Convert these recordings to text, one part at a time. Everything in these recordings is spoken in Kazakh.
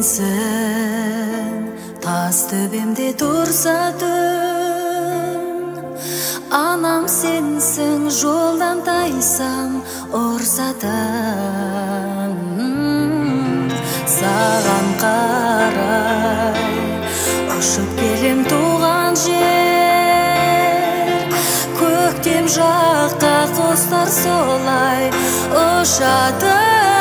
сенсің, тас төбемде тұрса түн. Анам сенсің, жолдан тайсам ұрсатын. Саған қарай ұшып келем туған жер, көктем жаққа құстар солай ұшатын.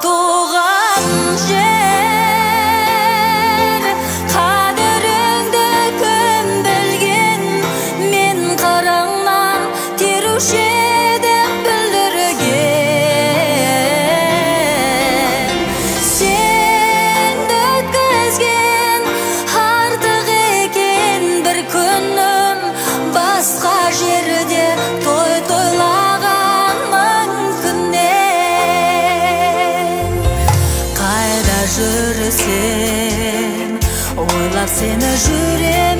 Туған жер, қадіріңді кім білген, мен қараңнан теруші деп білдірген. Сенді өткізген артық екен бір күнім, басқа жерде той тойлаған жүрсем, ойлап сені жүрем.